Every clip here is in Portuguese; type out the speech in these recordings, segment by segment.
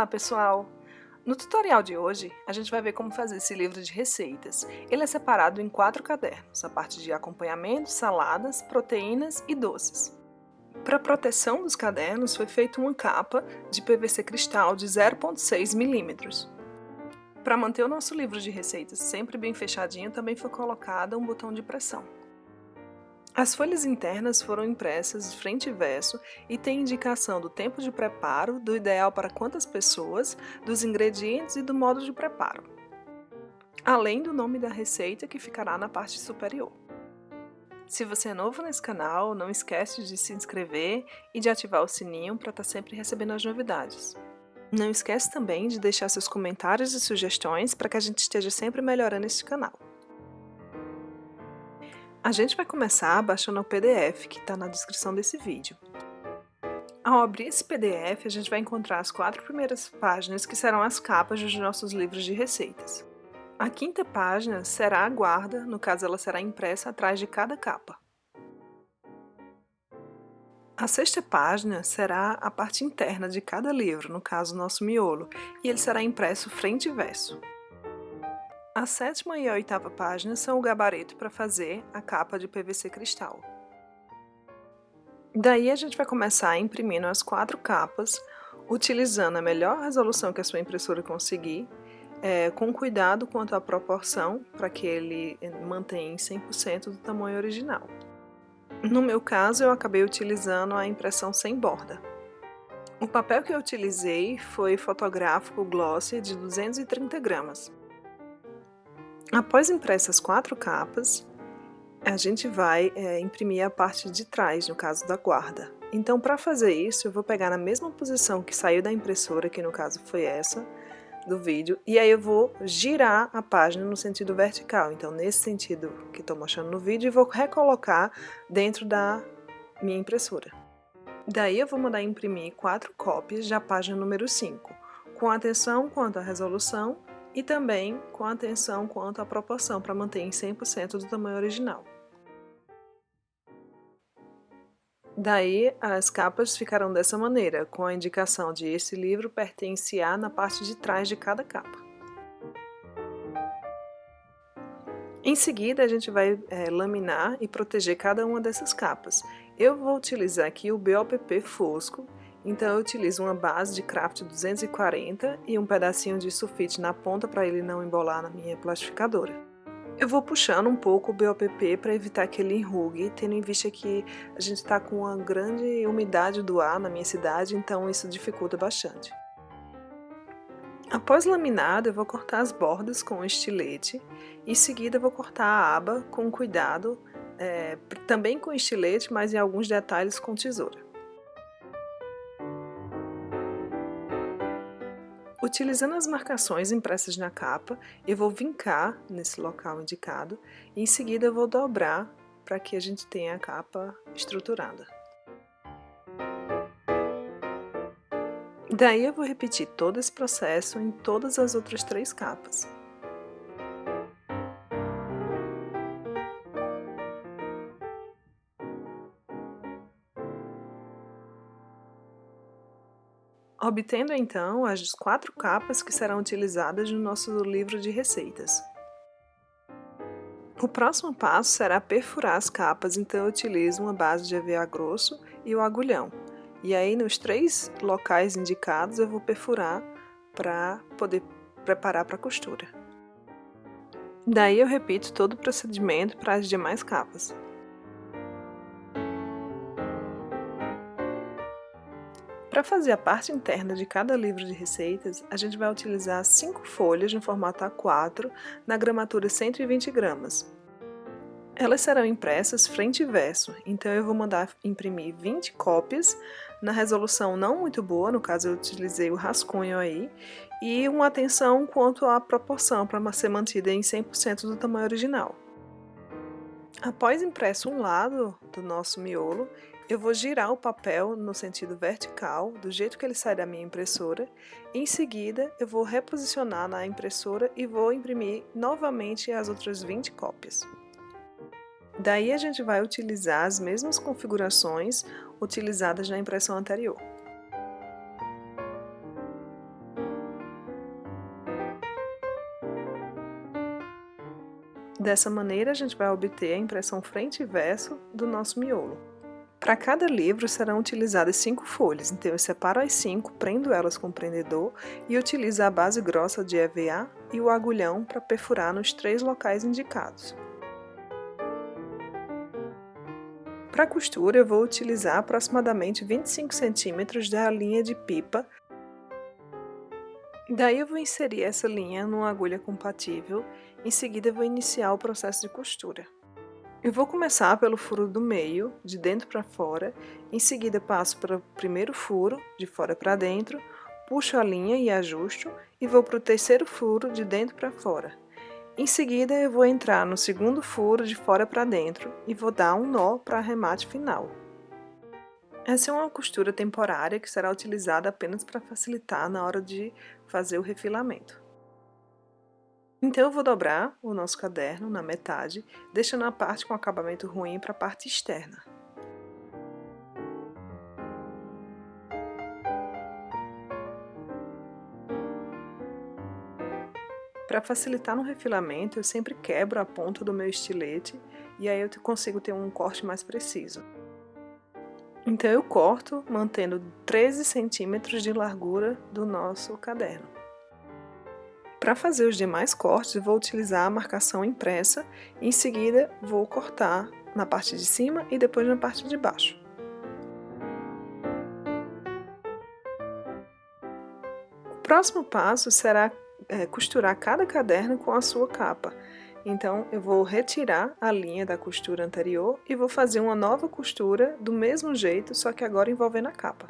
Olá, pessoal! No tutorial de hoje, a gente vai ver como fazer esse livro de receitas. Ele é separado em 4 cadernos, a parte de acompanhamento, saladas, proteínas e doces. Para proteção dos cadernos, foi feita uma capa de PVC cristal de 0,6 milímetros. Para manter o nosso livro de receitas sempre bem fechadinho, também foi colocado um botão de pressão. As folhas internas foram impressas frente e verso e tem indicação do tempo de preparo, do ideal para quantas pessoas, dos ingredientes e do modo de preparo, além do nome da receita que ficará na parte superior. Se você é novo nesse canal, não esquece de se inscrever e de ativar o sininho para estar sempre recebendo as novidades. Não esquece também de deixar seus comentários e sugestões para que a gente esteja sempre melhorando este canal. A gente vai começar baixando o PDF que está na descrição desse vídeo. Ao abrir esse PDF, a gente vai encontrar as 4 primeiras páginas que serão as capas dos nossos livros de receitas. A 5ª página será a guarda, no caso ela será impressa atrás de cada capa. A 6ª página será a parte interna de cada livro, no caso o nosso miolo, e ele será impresso frente e verso. A 7ª e a 8ª página são o gabarito para fazer a capa de PVC cristal. Daí a gente vai começar imprimindo as 4 capas, utilizando a melhor resolução que a sua impressora conseguir, com cuidado quanto à proporção, para que ele mantenha em 100% do tamanho original. No meu caso, eu acabei utilizando a impressão sem borda. O papel que eu utilizei foi fotográfico glossy de 230 gramas. Após impressas as 4 capas, a gente vai imprimir a parte de trás, no caso da guarda. Então, para fazer isso, eu vou pegar na mesma posição que saiu da impressora, que no caso foi essa, do vídeo, e aí eu vou girar a página no sentido vertical. Então, nesse sentido que estou mostrando no vídeo, e vou recolocar dentro da minha impressora. Daí eu vou mandar imprimir 4 cópias da página número 5, com atenção quanto à resolução, e também com atenção quanto à proporção, para manter em 100% do tamanho original. Daí, as capas ficarão dessa maneira, com a indicação de esse livro pertence a na parte de trás de cada capa. Em seguida, a gente vai laminar e proteger cada uma dessas capas. Eu vou utilizar aqui o BOPP fosco. Então eu utilizo uma base de craft 240 e um pedacinho de sulfite na ponta para ele não embolar na minha plastificadora. Eu vou puxando um pouco o BOPP para evitar que ele enrugue, tendo em vista que a gente está com uma grande umidade do ar na minha cidade, então isso dificulta bastante. Após laminado, eu vou cortar as bordas com um estilete e em seguida eu vou cortar a aba com cuidado, também com estilete, mas em alguns detalhes com tesoura. Utilizando as marcações impressas na capa, eu vou vincar nesse local indicado e em seguida eu vou dobrar para que a gente tenha a capa estruturada. Daí eu vou repetir todo esse processo em todas as outras 3 capas. Obtendo então as 4 capas que serão utilizadas no nosso livro de receitas. O próximo passo será perfurar as capas, então eu utilizo uma base de EVA grosso e o agulhão. E aí nos 3 locais indicados eu vou perfurar para poder preparar para a costura. Daí eu repito todo o procedimento para as demais capas. Para fazer a parte interna de cada livro de receitas, a gente vai utilizar 5 folhas no formato A4 na gramatura 120 gramas. Elas serão impressas frente e verso, então eu vou mandar imprimir 20 cópias na resolução não muito boa, no caso eu utilizei o rascunho aí, e uma atenção quanto à proporção para ser mantida em 100% do tamanho original. Após impresso um lado do nosso miolo, eu vou girar o papel no sentido vertical, do jeito que ele sai da minha impressora. Em seguida, eu vou reposicionar na impressora e vou imprimir novamente as outras 20 cópias. Daí a gente vai utilizar as mesmas configurações utilizadas na impressão anterior. Dessa maneira, a gente vai obter a impressão frente e verso do nosso miolo. Para cada livro serão utilizadas 5 folhas, então eu separo as 5, prendo elas com o prendedor e utilizo a base grossa de EVA e o agulhão para perfurar nos 3 locais indicados. Para a costura, eu vou utilizar aproximadamente 25 centímetros da linha de pipa. Daí eu vou inserir essa linha numa agulha compatível, em seguida eu vou iniciar o processo de costura. Eu vou começar pelo furo do meio, de dentro para fora, em seguida passo para o primeiro furo, de fora para dentro, puxo a linha e ajusto e vou para o terceiro furo, de dentro para fora. Em seguida eu vou entrar no segundo furo, de fora para dentro, e vou dar um nó para arremate final. Essa é uma costura temporária que será utilizada apenas para facilitar na hora de fazer o refilamento. Então eu vou dobrar o nosso caderno na metade, deixando a parte com acabamento ruim para a parte externa. Para facilitar no refilamento, eu sempre quebro a ponta do meu estilete e aí eu consigo ter um corte mais preciso. Então eu corto mantendo 13 centímetros de largura do nosso caderno. Para fazer os demais cortes, eu vou utilizar a marcação impressa e em seguida vou cortar na parte de cima e depois na parte de baixo. O próximo passo será costurar cada caderno com a sua capa. Então eu vou retirar a linha da costura anterior e vou fazer uma nova costura do mesmo jeito, só que agora envolvendo a capa.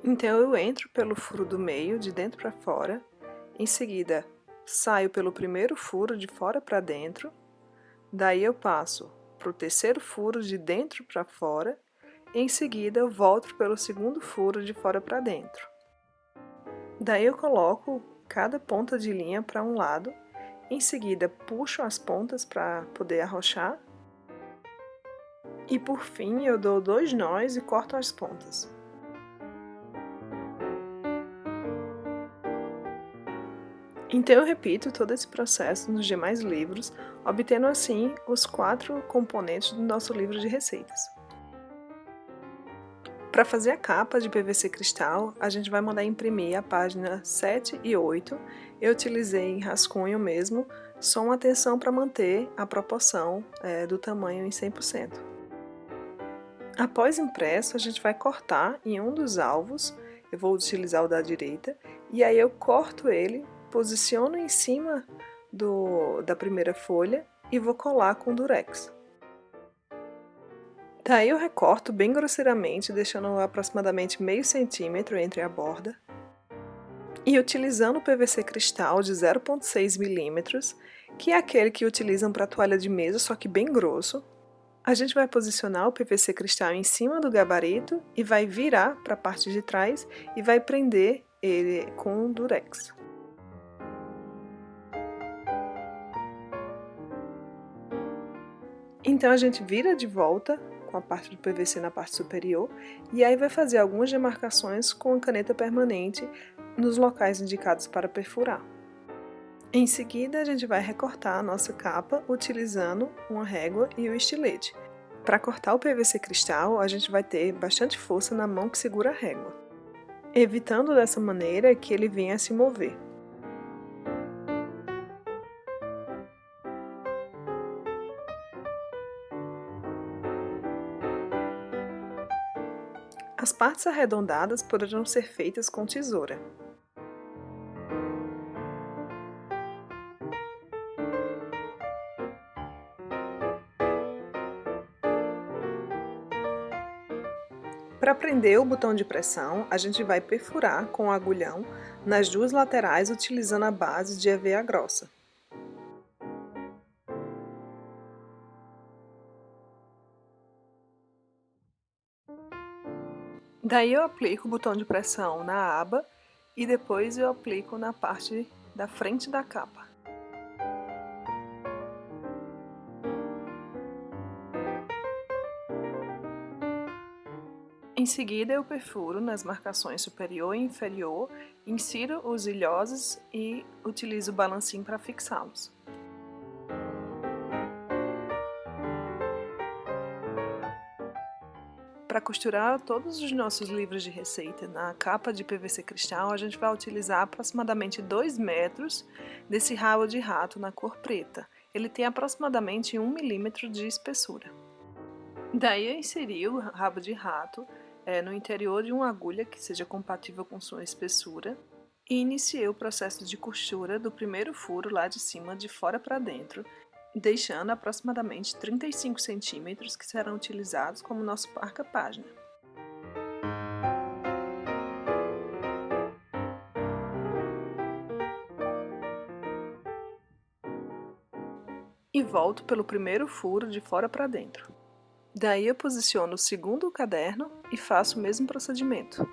Então eu entro pelo furo do meio, de dentro para fora, em seguida saio pelo primeiro furo de fora para dentro, daí eu passo para o terceiro furo de dentro para fora, em seguida eu volto pelo segundo furo de fora para dentro. Daí eu coloco cada ponta de linha para um lado, em seguida puxo as pontas para poder arrochar e por fim eu dou 2 nós e corto as pontas. Então eu repito todo esse processo nos demais livros, obtendo assim os 4 componentes do nosso livro de receitas. Para fazer a capa de PVC cristal, a gente vai mandar imprimir a página 7 e 8. Eu utilizei em rascunho mesmo, só uma atenção para manter a proporção do tamanho em 100%. Após impresso, a gente vai cortar em um dos alvos, eu vou utilizar o da direita, e aí eu corto ele, posiciono em cima da primeira folha e vou colar com durex. Daí eu recorto bem grosseiramente, deixando aproximadamente meio centímetro entre a borda. E utilizando o PVC cristal de 0,6 milímetros, que é aquele que utilizam para toalha de mesa, só que bem grosso, a gente vai posicionar o PVC cristal em cima do gabarito e vai virar para a parte de trás e vai prender ele com durex. Então a gente vira de volta com a parte do PVC na parte superior e aí vai fazer algumas demarcações com a caneta permanente nos locais indicados para perfurar. Em seguida a gente vai recortar a nossa capa utilizando uma régua e o estilete. Para cortar o PVC cristal a gente vai ter bastante força na mão que segura a régua, evitando dessa maneira que ele venha a se mover. As partes arredondadas poderão ser feitas com tesoura. Para prender o botão de pressão, a gente vai perfurar com o agulhão nas duas laterais utilizando a base de EVA grossa. Daí eu aplico o botão de pressão na aba e depois eu aplico na parte da frente da capa. Em seguida, eu perfuro nas marcações superior e inferior, insiro os ilhosos e utilizo o balancim para fixá-los. Para costurar todos os nossos livros de receita na capa de PVC cristal, a gente vai utilizar aproximadamente 2 metros desse rabo de rato na cor preta. Ele tem aproximadamente 1 milímetro de espessura. Daí eu inseri o rabo de rato no interior de uma agulha que seja compatível com sua espessura e iniciei o processo de costura do primeiro furo lá de cima de fora para dentro, deixando aproximadamente 35 centímetros que serão utilizados como nosso marca-página. E volto pelo primeiro furo de fora para dentro. Daí eu posiciono o segundo caderno e faço o mesmo procedimento,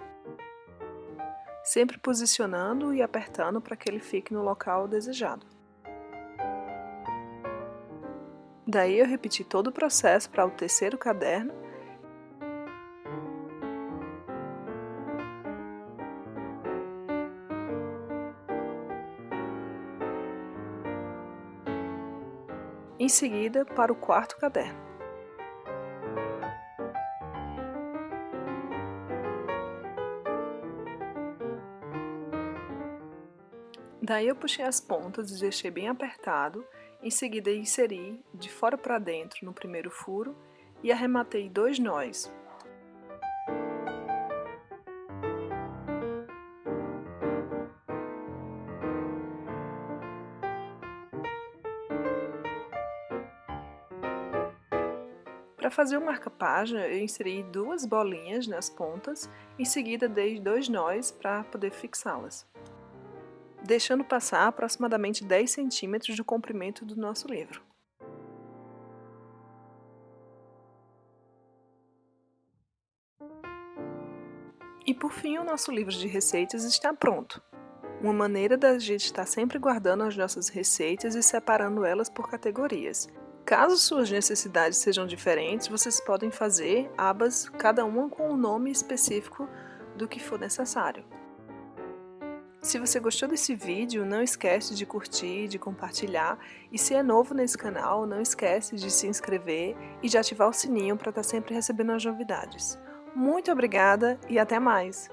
sempre posicionando e apertando para que ele fique no local desejado. Daí eu repeti todo o processo para o terceiro caderno em seguida para o quarto caderno. Daí eu puxei as pontas e deixei bem apertado, em seguida inseri de fora para dentro no primeiro furo e arrematei 2 nós. Para fazer o marca-página, eu inseri 2 bolinhas nas pontas, em seguida dei 2 nós para poder fixá-las, deixando passar aproximadamente 10 centímetros do comprimento do nosso livro. E por fim, o nosso livro de receitas está pronto. Uma maneira da gente estar sempre guardando as nossas receitas e separando elas por categorias. Caso suas necessidades sejam diferentes, vocês podem fazer abas, cada uma com o nome específico do que for necessário. Se você gostou desse vídeo, não esquece de curtir, de compartilhar, e se é novo nesse canal, não esquece de se inscrever e de ativar o sininho para estar sempre recebendo as novidades. Muito obrigada e até mais!